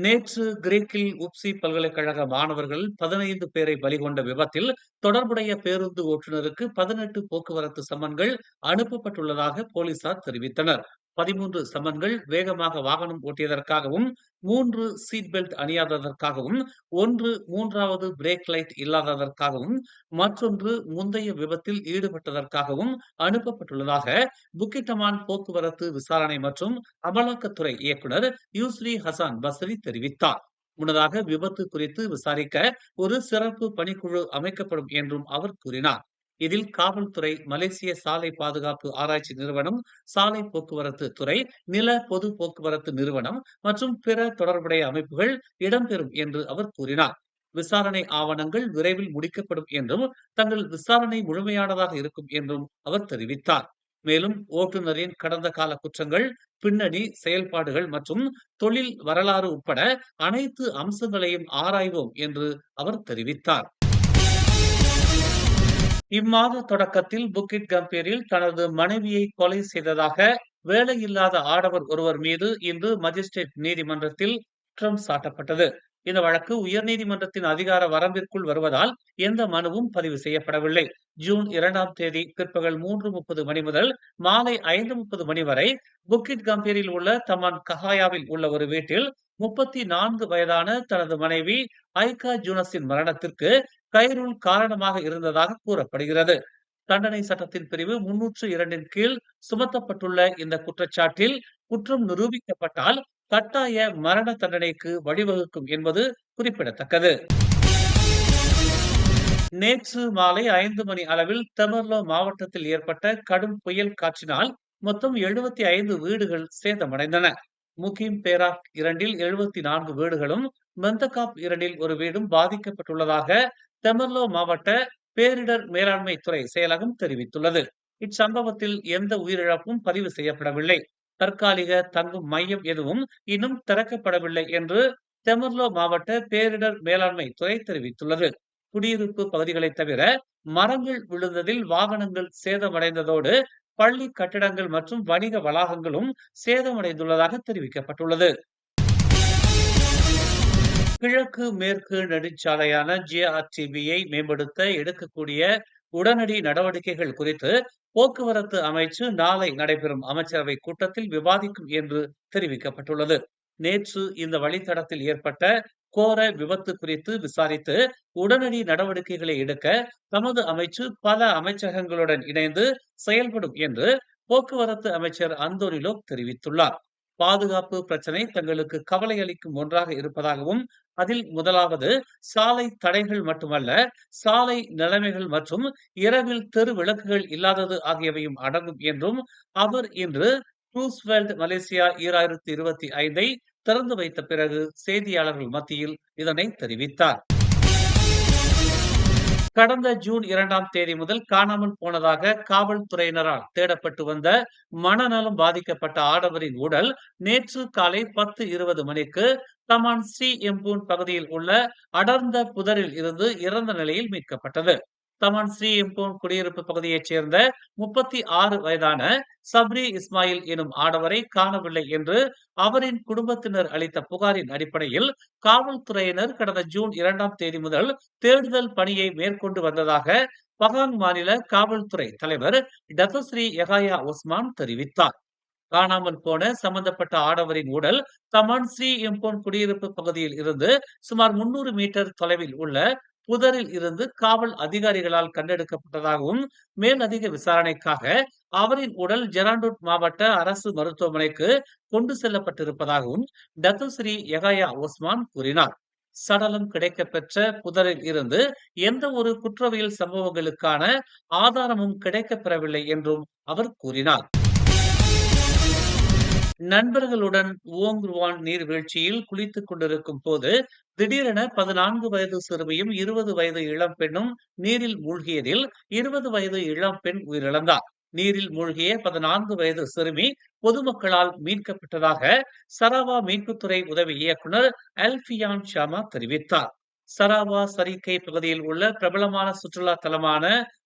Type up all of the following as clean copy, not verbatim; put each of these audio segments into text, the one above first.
நேற்று கிரேக்கில் உப்சி பல்கலைக்கழக மாணவர்கள் 15 பேரை பலிகொண்ட விபத்தில் தொடர்புடைய பேருந்து ஓட்டுநருக்கு 18 போக்குவரத்து சம்மன்கள் அனுப்பப்பட்டுள்ளதாக போலீசார் தெரிவித்தனர். 13 சம்மன்கள் வேகமாக வாகனம் ஓட்டியதற்காகவும், 3 சீட் பெல்ட் அணியாததற்காகவும், 1 மூன்றாவது பிரேக் லைட் இல்லாததற்காகவும், மற்றொன்று முந்தைய விபத்தில் ஈடுபட்டதற்காகவும் அனுப்பப்பட்டுள்ளதாக புக்கிட்டமான் போக்குவரத்து விசாரணை மற்றும் அமலாக்கத்துறை இயக்குனர் யூஸ்ரி ஹசான் பஸ்ரி தெரிவித்தார். முன்னதாக விபத்து குறித்து விசாரிக்க ஒரு சிறப்பு பணிக்குழு அமைக்கப்படும் என்றும் அவர் கூறினார். இதில் காவல்துறை, மலேசிய சாலை பாதுகாப்பு ஆராய்ச்சி நிறுவனம், சாலை போக்குவரத்து துறை, நில பொது போக்குவரத்து நிறுவனம் மற்றும் பிற தொடர்புடைய அமைப்புகள் இடம்பெறும் என்று அவர் கூறினார். விசாரணை ஆவணங்கள் விரைவில் முடிக்கப்படும் என்றும், தங்கள் விசாரணை முழுமையானதாக இருக்கும் என்றும் அவர் தெரிவித்தார். மேலும் ஓட்டுநரின் கடந்த கால குற்றங்கள், பின்னணி, செயல்பாடுகள் மற்றும் தொழில் வரலாறு உட்பட அனைத்து அம்சங்களையும் ஆராய்வோம் என்று அவர் தெரிவித்தார். இம்மாத தொடக்கத்தில் புக்கிட் கம்பீரில் தனது மனைவியை கொலை செய்ததாக வேலையில்லாத ஆடவர் ஒருவர் மீது இன்று மஜிஸ்ட்ரேட் நீதிமன்றத்தில் குற்றம் சாட்டப்பட்டது. இந்த வழக்கு உயர்நீதிமன்றத்தின் அதிகார வரம்பிற்குள் வருவதால் எந்த மனுவும் பதிவு செய்யப்படவில்லை. ஜூன் 2ஆம் தேதி பிற்பகல் 3:30 மணி முதல் மாலை 5:30 மணி வரை புக்கிட் கம்பீரில் உள்ள தமான் கஹாயாவில் உள்ள ஒரு வீட்டில் 34 வயதான தனது மனைவி ஐகா ஜூனஸின் மரணத்திற்கு கைரூல் காரணமாக இருந்ததாக கூறப்படுகிறது. தண்டனை சட்டத்தின் பிரிவு 302 கீழ் சுமத்தப்பட்டுள்ள இந்த குற்றச்சாட்டில் குற்றம் நிரூபிக்கப்பட்டால் கட்டாய மரண தண்டனைக்கு வழிவகுக்கும் என்பது குறிப்பிடத்தக்கது. நேற்று மாலை 5 மணி அளவில் தெமர்லோ மாவட்டத்தில் ஏற்பட்ட கடும் புயல் காற்றினால் மொத்தம் 75 வீடுகள் சேதமடைந்தன. முகிம் பேராக் 2இல் 74 வீடுகளும், மெந்தகாப் 2இல் ஒரு வீடும் பாதிக்கப்பட்டுள்ளதாக தெமர்லோ மாவட்ட பேரிடர் மேலாண்மை துறை செயலகம் தெரிவித்துள்ளது. இச்சம்பவத்தில் எந்த உயிரிழப்பும் பதிவு செய்யப்படவில்லை. தற்காலிக தங்கும் மையம் எதுவும் இன்னும் திறக்கப்படவில்லை என்று தெமர்லோ மாவட்ட பேரிடர் மேலாண்மை துறை தெரிவித்துள்ளது. குடியிருப்பு பகுதிகளை தவிர மரங்கள் விழுந்ததில் வாகனங்கள் சேதமடைந்ததோடு பள்ளி கட்டிடங்கள் மற்றும் வணிக வளாகங்களும் சேதமடைந்துள்ளதாக தெரிவிக்கப்பட்டுள்ளது. கிழக்கு மேற்கு நெடுஞ்சாலையான ஜேஆர்டிபியை மேம்படுத்த எடுக்கக்கூடிய உடனடி நடவடிக்கைகள் குறித்து போக்குவரத்து அமைச்சு நாளை நடைபெறும் அமைச்சரவை கூட்டத்தில் விவாதிக்கும் என்று தெரிவிக்கப்பட்டுள்ளது. நேற்று இந்த வழித்தடத்தில் ஏற்பட்ட கோர விபத்து குறித்து விசாரித்து உடனடி நடவடிக்கைகளை எடுக்க தமது அமைச்சு பல அமைச்சகங்களுடன் இணைந்து செயல்படும் என்று போக்குவரத்து அமைச்சர் அந்தோனிலோ தெரிவித்துள்ளார். பாதுகாப்பு பிரச்சனை தங்களுக்கு கவலை அளிக்கும் ஒன்றாக இருப்பதாகவும், அதில் முதலாவது சாலை தடைகள் மட்டுமல்ல, சாலை நிலைமைகள் மற்றும் இரவில் தெரு விளக்குகள் இல்லாதது ஆகியவையும் அடங்கும் என்றும் அவர் இன்று க்ரூஸ்வெல்ட் மலேசியா 2025 திறந்து வைத்த பிறகு செய்தியாளர்கள் மத்தியில் இதனை தெரிவித்தார். கடந்த ஜூன் 2ஆம் தேதி முதல் காணாமல் போனதாக காவல்துறையினரால் தேடப்பட்டு வந்த மனநலம் பாதிக்கப்பட்ட ஆடவரின் உடல் நேற்று காலை 10:20 மணிக்கு தமான் ஸ்ரீ எம்பூன் பகுதியில் உள்ள அடர்ந்த புதரில் இருந்து இறந்த நிலையில் மீட்கப்பட்டது. தமான் ஸ்ரீ எம்பூன் குடியிருப்பு பகுதியைச் சேர்ந்த 36 வயதான சப்ரி இஸ்மாயில் எனும் ஆடவரை காணவில்லை என்று அவரின் குடும்பத்தினர் அளித்த புகாரின் அடிப்படையில் காவல்துறையினர் கடந்த ஜூன் 2ஆம் தேதி முதல் தேடுதல் பணியை மேற்கொண்டு வந்ததாக பகாங் மாநில காவல்துறை தலைவர் டத்தஸ்ரீ யஹாயா ஒஸ்மான் தெரிவித்தார். காணாமல் போன சம்பந்தப்பட்ட ஆடவரின் உடல் தமான் ஸ்ரீ எம்பூன் குடியிருப்பு பகுதியில் இருந்து சுமார் 300 மீட்டர் தொலைவில் உள்ள புதரில் இருந்து காவல் அதிகாரிகளால் கண்டெடுக்கப்பட்டதாகவும், மேலதிக விசாரணைக்காக அவரின் உடல் ஜெராண்டூட் மாவட்ட அரசு மருத்துவமனைக்கு கொண்டு செல்லப்பட்டிருப்பதாகவும் டத்துஸ்ரீ யஹாயா ஒஸ்மான் கூறினார். சடலம் கிடைக்கப்பெற்ற புதரில் இருந்து எந்த ஒரு குற்றவியல் சம்பவங்களுக்கான ஆதாரமும் கிடைக்கப்பெறவில்லை என்றும் அவர் கூறினார். நண்பர்களுடன் ஓங்ருவான் நீர்வீழ்ச்சியில் குளித்துக் கொண்டிருக்கும் போது திடீரென 14 வயது சிறுமியும் 20 வயது இளம் பெண்ணும் நீரில் மூழ்கியதில் 20 வயது இளம் பெண் உயிரிழந்தார். நீரில் மூழ்கிய 14 வயது சிறுமி பொதுமக்களால் மீட்கப்பட்டதாக சராவா மீட்புத்துறை உதவி இயக்குனர் அல்பியான் ஷாமா தெரிவித்தார். சராவா சரிக்கை பகுதியில் உள்ள பிரபலமான சுற்றுலா தலமான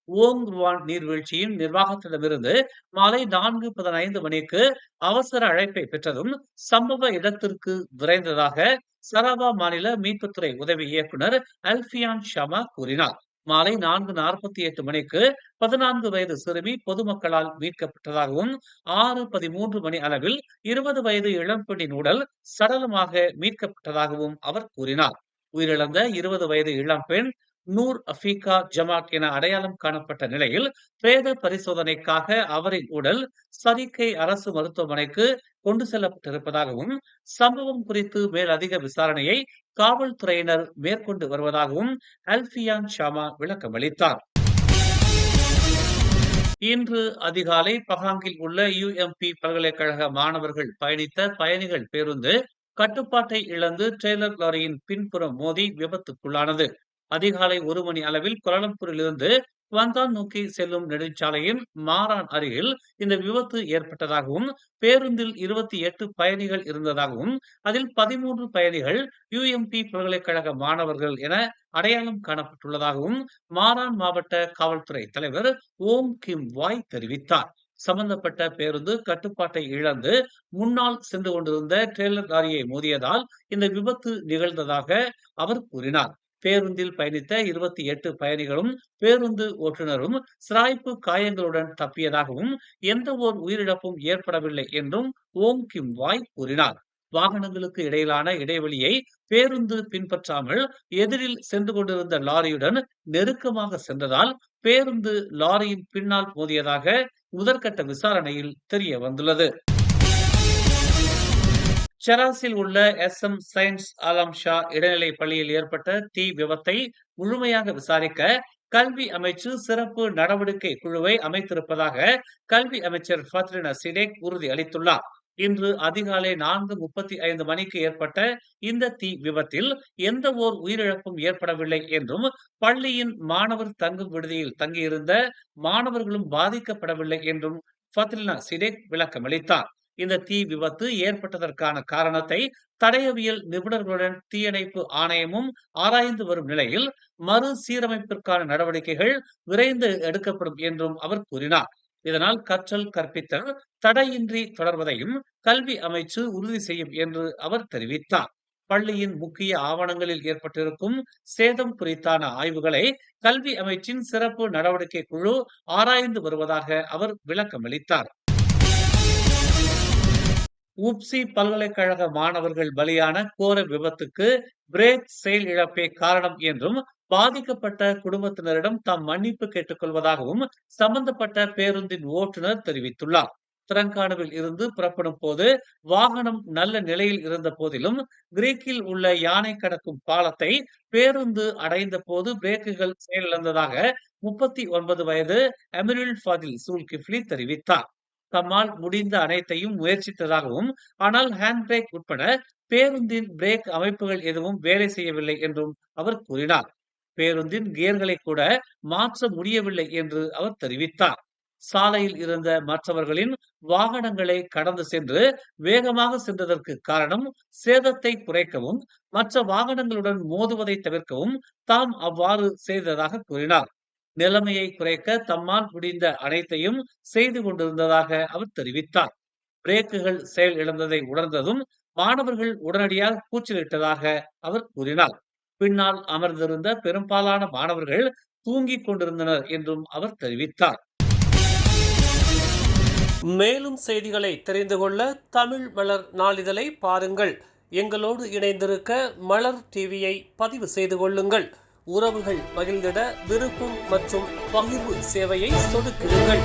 ஓங் ருவான் நீர்வீழ்ச்சியின் நிர்வாகத்திடமிருந்து மாலை 4:15 மணிக்கு அவசர அழைப்பை பெற்றதும் சம்பவ இடத்திற்கு விரைந்ததாக சராவா மாநில மீட்புத்துறை உதவி இயக்குனர் அல்பியான் ஷமா கூறினார். மாலை 4:48 மணிக்கு 14 வயது சிறுமி பொதுமக்களால் மீட்கப்பட்டதாகவும் 6:13 மணி அளவில் 20 வயது இளம்பெண்ணின் உடல் சடலமாக மீட்கப்பட்டதாகவும் அவர் கூறினார். உயிரிழந்த 20 வயது இளம்பெண் நூர் அஃபீகா ஜமாட் என அடையாளம் காணப்பட்ட நிலையில் பிரேத பரிசோதனைக்காக அவரின் உடல் சரிக்கை அரசு மருத்துவமனைக்கு கொண்டு செல்லப்பட்டிருப்பதாகவும் சம்பவம் குறித்து மேலதிக விசாரணையை காவல்துறையினர் மேற்கொண்டு வருவதாகவும் அல்பியான் ஷாமா விளக்கமளித்தார். இன்று அதிகாலை பஹாங்கில் உள்ள UMP பல்கலைக்கழக மாணவர்கள் பயணித்த பயணிகள் பேருந்து கட்டுப்பாட்டை இழந்து ட்ரெய்லர் லாரியின் பின்புறம் மோதி விபத்துக்குள்ளானது. அதிகாலை 1 மணி அளவில் கோலாலம்பூரிலிருந்து குவாந்தான் நோக்கி செல்லும் நெடுஞ்சாலையின் மாரான் அருகில் இந்த விபத்து ஏற்பட்டதாகவும் பேருந்தில் 28 பயணிகள் இருந்ததாகவும் அதில் 13 பயணிகள் UMP பல்கலைக்கழக மாணவர்கள் என அடையாளம் காணப்பட்டுள்ளதாகவும் மாரான் மாவட்ட காவல்துறை தலைவர் ஓம் கிம் வாய் தெரிவித்தார். சம்பந்தப்பட்ட பேருந்து கட்டுப்பாட்டை இழந்து முன்னால் சென்று கொண்டிருந்த ட்ரெய்லர் லாரியை மோதியதால் இந்த விபத்து நிகழ்ந்ததாக அவர் கூறினார். பேருந்தில் பயணித்த 28 பயணிகளும் பேருந்து ஓட்டுநரும் சிராய்ப்பு காயங்களுடன் தப்பியதாகவும் எந்த ஓர் உயிரிழப்பும் ஏற்படவில்லை என்றும் ஓம் கிம் வாய் கூறினார். வாகனங்களுக்கு இடையிலான இடைவெளியை பேருந்து பின்பற்றாமல் எதிரில் சென்று கொண்டிருந்த லாரியுடன் நெருக்கமாக சென்றதால் பேருந்து லாரியின் பின்னால் மோதியதாக முதற்கட்ட விசாரணையில் தெரிய வந்துள்ளது. செராஸில் உள்ள SM சயின்ஸ் ஆலம் ஷா இடைநிலை பள்ளியில் ஏற்பட்ட தீ விபத்தை முழுமையாக விசாரிக்க கல்வி அமைச்சு சிறப்பு நடவடிக்கை குழுவை அமைத்திருப்பதாக கல்வி அமைச்சர் ஃபத்ரினா சிடேக் உறுதி அளித்துள்ளார். இன்று அதிகாலை 4:35 மணிக்கு ஏற்பட்ட இந்த தீ விபத்தில் எந்த ஓர் உயிரிழப்பும் ஏற்படவில்லை என்றும் பள்ளியின் மாணவர் தங்கும் விடுதியில் தங்கியிருந்த மாணவர்களும் பாதிக்கப்படவில்லை என்றும் ஃபத்ரினா சிடேக் விளக்கமளித்தார். இந்த தீ விபத்து ஏற்பட்டதற்கான காரணத்தை தடயவியல் நிபுணர்களுடன் தீயணைப்பு ஆணையமும் ஆராய்ந்து வரும் நிலையில் மறுசீரமைப்பிற்கான நடவடிக்கைகள் விரைந்து எடுக்கப்படும் என்றும் அவர் கூறினார். இதனால் கற்றல் கற்பித்தல் தடையின்றி தொடர்வதையும் கல்வி அமைச்சு உறுதி செய்யும் என்று அவர் தெரிவித்தார். பள்ளியின் முக்கிய ஆவணங்களில் ஏற்பட்டிருக்கும் சேதம் குறித்தான ஆய்வுகளை கல்வி அமைச்சின் சிறப்பு நடவடிக்கை குழு ஆராய்ந்து வருவதாக அவர் விளக்கமளித்தார். உப்சி பல்கலைக்கழக மாணவர்கள் பலியான கோர விபத்துக்கு பிரேக் செயல் இழப்பே காரணம் என்றும் பாதிக்கப்பட்ட குடும்பத்தினரிடம் தாம் மன்னிப்பு கேட்டுக் கொள்வதாகவும் சம்பந்தப்பட்ட பேருந்தின் ஓட்டுநர் தெரிவித்துள்ளார். திரங்கானுவில் இருந்து புறப்படும் போது வாகனம் நல்ல நிலையில் இருந்த போதிலும் கிரீக்கில் உள்ள யானை கடக்கும் பாலத்தை பேருந்து அடைந்த போது பிரேக்குகள் செயலிழந்ததாக 39 வயது அமிருல் ஃபாதில் சூல்கிஃப்லி தெரிவித்தார். தம்மால் முடிந்த அனைத்தையும் முயற்சித்ததாகவும் ஆனால் ஹேண்ட் பிரேக் உட்பட பேருந்தின் பிரேக் அமைப்புகள் எதுவும் வேலை செய்யவில்லை என்றும் அவர் கூறினார். பேருந்தின் கியர்களை கூட மாற்ற முடியவில்லை என்று அவர் தெரிவித்தார். சாலையில் இருந்த மற்றவர்களின் வாகனங்களை கடந்து சென்று வேகமாக சென்றதற்கு காரணம் சேதத்தை குறைக்கவும் மற்ற வாகனங்களுடன் மோதுவதை தவிர்க்கவும் தாம் அவ்வாறு செய்ததாக கூறினார். நிலைமையை குறைக்க தம்மால் முடிந்த அனைத்தையும் செய்து கொண்டிருந்ததாக அவர் தெரிவித்தார். பிரேக்குகள் செயல் இழந்ததை உணர்ந்ததும் மாணவர்கள் உடனடியாக கூச்சலிட்டதாக அவர் கூறினார். பின்னால் அமர்ந்திருந்த பெரும்பாலான மாணவர்கள் தூங்கிக் கொண்டிருந்தனர் என்றும் அவர் தெரிவித்தார். மேலும் செய்திகளை தெரிந்து கொள்ள தமிழ் மலர் நாளிதழை பாருங்கள். எங்களோடு இணைந்திருக்க மலர் டிவியை பதிவு செய்து கொள்ளுங்கள். உறவுகள் மகிழ்ந்திட விருப்பம் மற்றும் பகிர்வு சேவையை சொடுக்கிடுங்கள்.